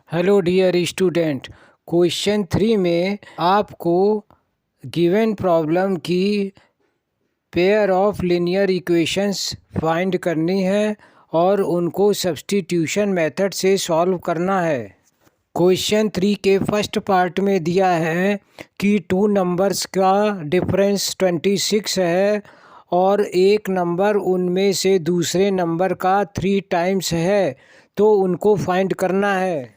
Hello dear student. Question 3 में आपको given problem की pair of linear equations find करनी है और उनको सब्स्टिट्यूशन मेथड से सॉल्व करना है। क्वेश्चन 3 के फर्स्ट पार्ट में दिया है कि टू नंबर्स का डिफरेंस 26 है और एक नंबर उनमें से दूसरे नंबर का 3 टाइम्स है, तो उनको फाइंड करना है।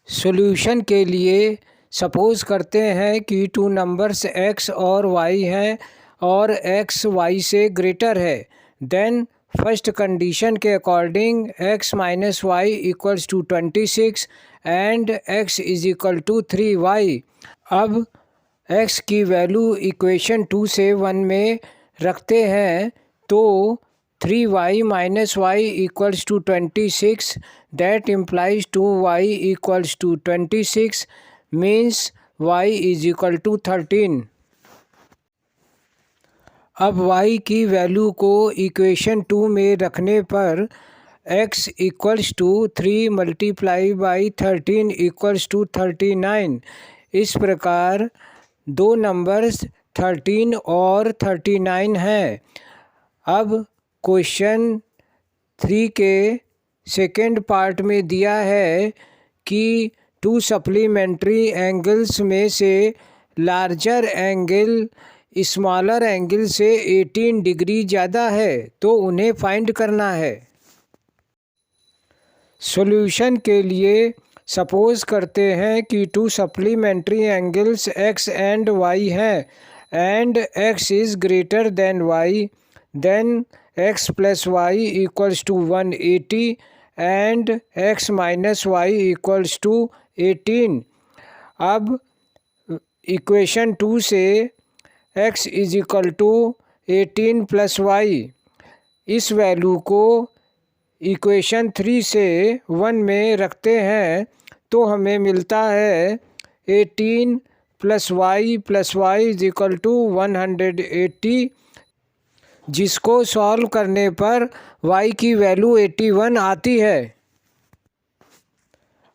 सॉल्यूशन के लिए सपोज़ करते हैं कि टू नंबर्स x और y हैं और x y से ग्रेटर है। देन फर्स्ट कंडीशन के according x minus y equals to 26 and x is equal to 3y। अब x की वैल्यू इक्वेशन 2 से 1 में रखते हैं तो 3y minus y equals to 26, that implies 2y equals to 26 means y is equal to 13। अब y की value को इक्वेशन 2 में रखने पर x equals to 3 multiply by 13 equals to 39। इस प्रकार दो नंबर्स 13 और 39 हैं। अब क्वेश्चन 3 के सेकेंड पार्ट में दिया है कि टू सप्लीमेंट्री एंगल्स में से लार्जर एंगल स्मॉलर एंगल से 18 डिग्री ज़्यादा है, तो उन्हें फाइंड करना है। सॉल्यूशन के लिए सपोज़ करते हैं कि two supplementary angles x and y हैं and x is greater than y, then x plus y equals to 180 and x minus y equals to 18। अब इक्वेशन 2 से x is equal to 18 plus y, इस value को equation 3 से 1 में रखते हैं तो हमें मिलता है 18 plus y is equal to 180, जिसको सॉल्व करने पर y की वैल्यू 81 आती है।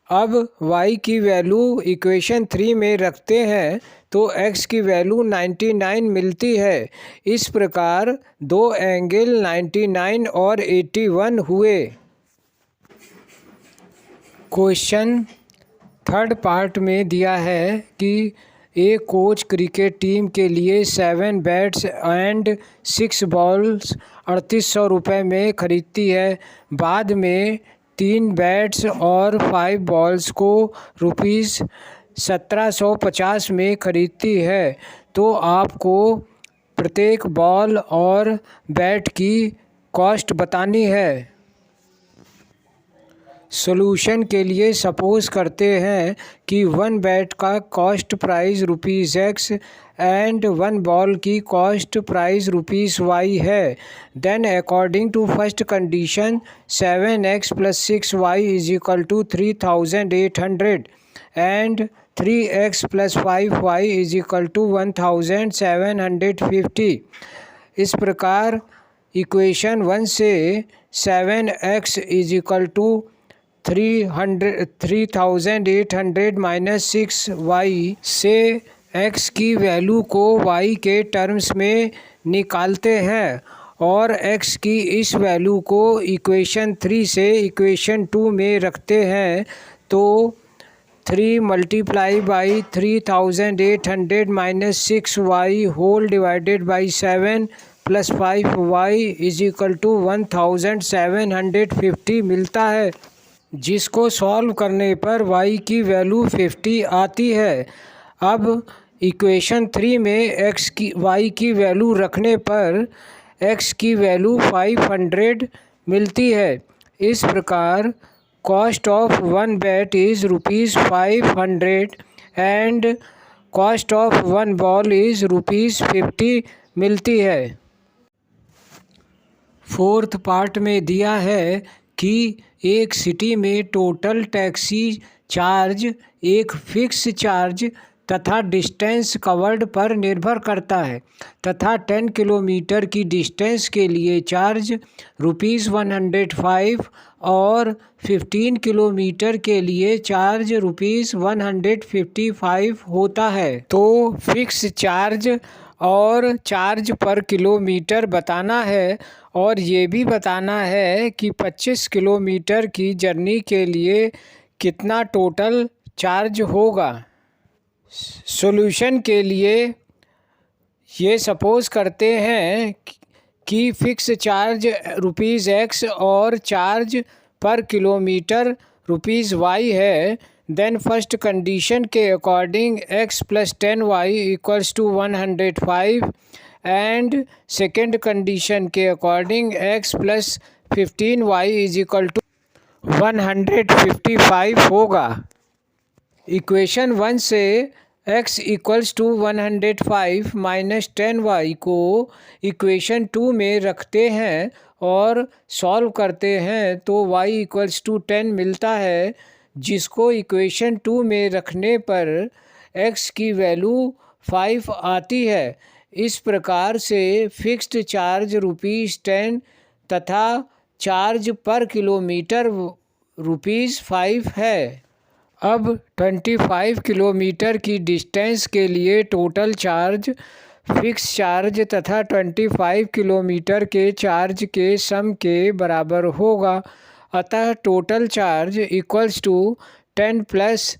अब y की वैल्यू इक्वेशन 3 में रखते हैं तो x की वैल्यू 99 मिलती है। इस प्रकार दो एंगल 99 और 81 हुए। क्वेश्चन थर्ड पार्ट में दिया है कि एक कोच क्रिकेट टीम के लिए 7 बैट्स एंड 6 बॉल्स 3800 रुपये में ख़रीदती है। बाद में 3 बैट्स और 5 बॉल्स को रुपीज़ 1750 में ख़रीदती है, तो आपको प्रत्येक बॉल और बैट की कॉस्ट बतानी है। सॉल्यूशन के लिए सपोज़ करते हैं कि 1 बैट का cost price rupees x and 1 ball की कॉस्ट प्राइस रुपीज़ y है। Then according to first condition 7x plus 6y is equal to 3800 and 3x plus 5y is equal to 1750। इस प्रकार इक्वेशन 1 से 7x is equal to 3800 minus 6y से x की value को y के terms में निकालते हैं और x की इस वैल्यू को इक्वेशन 3 से इक्वेशन 2 में रखते हैं तो 3 multiply by 3800 minus 6y whole divided by 7 plus 5y is equal to 1750 मिलता है, जिसको सॉल्व करने पर y की वैल्यू 50 आती है। अब इक्वेशन 3 में y की वैल्यू रखने पर x की वैल्यू 500 मिलती है। इस प्रकार cost of 1 bat is rupees 500 and cost of 1 ball is rupees 50 मिलती है। फोर्थ पार्ट में दिया है कि एक सिटी में टोटल टैक्सी चार्ज एक फिक्स चार्ज तथा डिस्टेंस कवर्ड पर निर्भर करता है तथा 10 किलोमीटर की डिस्टेंस के लिए चार्ज ₹105 और 15 किलोमीटर के लिए चार्ज ₹155 होता है। तो फिक्स चार्ज और चार्ज पर किलोमीटर बताना है और ये भी बताना है कि 25 किलोमीटर की जर्नी के लिए कितना टोटल चार्ज होगा। सॉल्यूशन के लिए ये सपोज़ करते हैं कि फिक्स चार्ज ₹X और चार्ज पर किलोमीटर ₹Y है। देन फर्स्ट कंडीशन के according x + 10y = 105 and second condition के अकॉर्डिंग x + 15y = 155 होगा। इक्वेशन 1 से x = 105 - 10y को इक्वेशन 2 में रखते हैं और सॉल्व करते हैं तो y = 10 मिलता है, जिसको इक्वेशन 2 में रखने पर x की वैल्यू 5 आती है। इस प्रकार से फिक्स्ड चार्ज ₹10 तथा चार्ज पर किलोमीटर ₹5 है। अब 25 किलोमीटर की डिस्टेंस के लिए टोटल चार्ज फिक्स चार्ज तथा 25 किलोमीटर के चार्ज के सम के बराबर होगा। अतः total charge = 10 +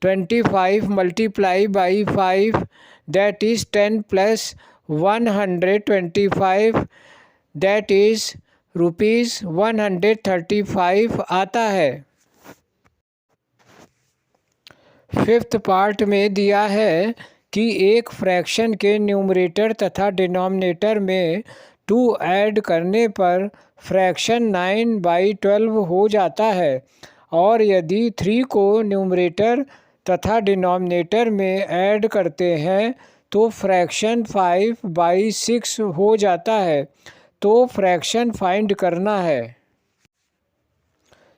25 × 5 that is 10 + 125 that is ₹135 आता है। फिफ्थ पार्ट में दिया है कि एक फ्रैक्शन के न्यूमरेटर तथा डिनोमिनेटर में 2 ऐड करने पर फ्रैक्शन 9/12 हो जाता है और यदि 3 को न्यूमरेटर तथा डिनोमिनेटर में ऐड करते हैं तो फ्रैक्शन 5/6 हो जाता है। तो फ्रैक्शन फाइंड करना है।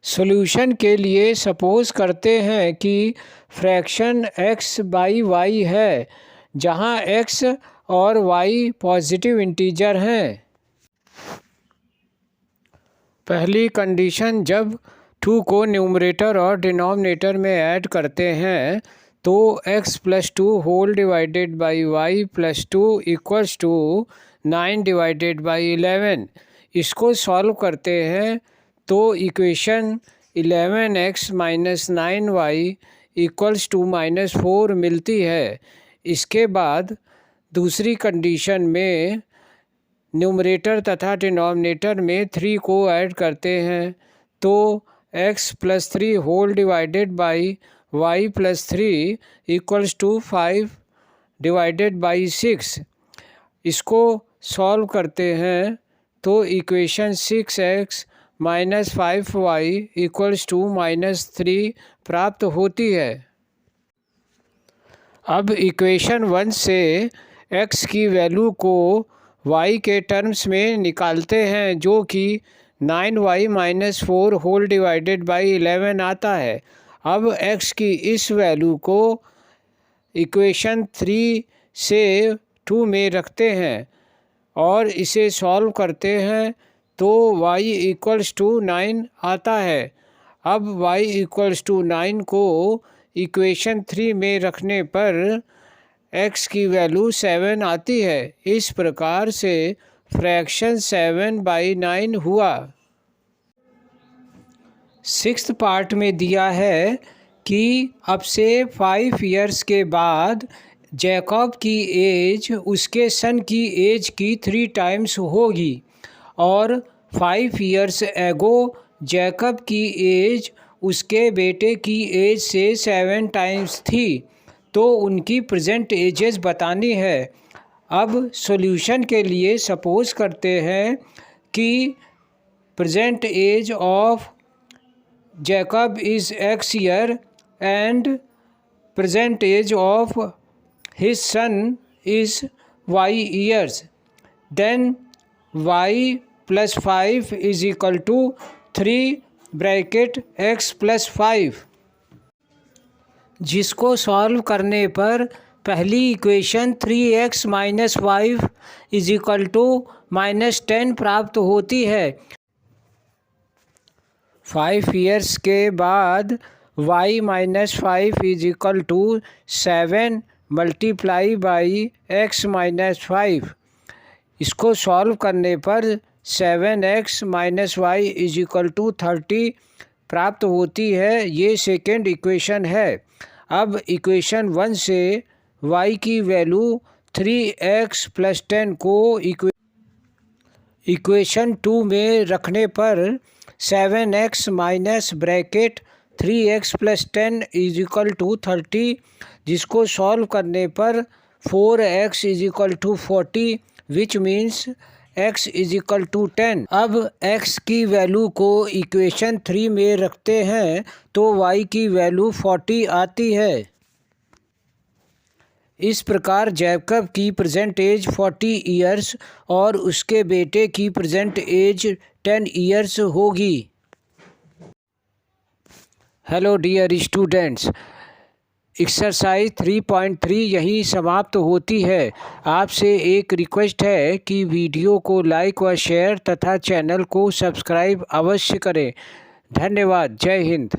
सॉल्यूशन के लिए सपोज़ करते हैं कि फ्रैक्शन x/y है, जहां x और y पॉजिटिव इंटीजर हैं। पहली कंडीशन, जब 2 को न्यूमरेटर और डिनोमिनेटर में ऐड करते हैं तो x + 2 y + 2 = 9/11। इसको सॉल्व करते हैं तो इक्वेशन 11x - 9y = -4 मिलती है। इसके बाद दूसरी कंडीशन में न्यूमरेटर तथा डिनोमिनेटर में 3 को ऐड करते हैं तो x + 3 y + 3 = 5/6। इसको सॉल्व करते हैं तो इक्वेशन 6x - 5y = -3 प्राप्त होती है। अब इक्वेशन 1 से x की वैल्यू को y के टर्म्स में निकालते हैं, जो कि 9y - 4/11 आता है। अब x की इस वैल्यू को इक्वेशन 3 से 2 में रखते हैं और इसे सॉल्व करते हैं तो y = 9 आता है। अब y = 9 को इक्वेशन 3 में रखने पर x की वैल्यू 7 आती है। इस प्रकार से फ्रैक्शन 7/9 हुआ। सिक्स्थ पार्ट में दिया है कि अब से 5 इयर्स के बाद जैकब की एज उसके सन की एज की 3 टाइम्स होगी और 5 इयर्स एगो जैकब की एज उसके बेटे की एज से 7 टाइम्स थी, तो उनकी प्रेजेंट एजेस बतानी है। अब सॉल्यूशन के लिए सपोज़ करते हैं कि present age of Jacob is x year and present age of his son is y years. Then y + 5 = 3 (x + 5). जिसको सॉल्व करने पर पहली equation 3x minus 5 is equal to -10 प्राप्त होती है। 5 ईयर्स के बाद y minus 5 is equal to 7 multiply by x minus 5। इसको सॉल्व करने पर 7x minus y is equal to 30 प्राप्त होती है। ये सेकेंड इक्वेशन है। अब इक्वेशन 1 से y की वैल्यू 3x प्लस 10 को इक्वेशन 2 में रखने पर 7x minus bracket 3x plus 10 is equal to 30, जिसको सॉल्व करने पर 4x is equal to 40 which means x is equal to 10। अब x की वैल्यू को इक्वेशन 3 में रखते हैं तो y की वैल्यू 40 आती है। इस प्रकार जैकब की प्रेजेंट एज 40 ईयर्स और उसके बेटे की प्रेजेंट एज 10 ईयर्स होगी। हेलो डियर स्टूडेंट्स, एक्सरसाइज 3.3 यहीं समाप्त होती है। आपसे एक रिक्वेस्ट है कि वीडियो को लाइक व शेयर तथा चैनल को सब्सक्राइब अवश्य करें। धन्यवाद। जय हिंद।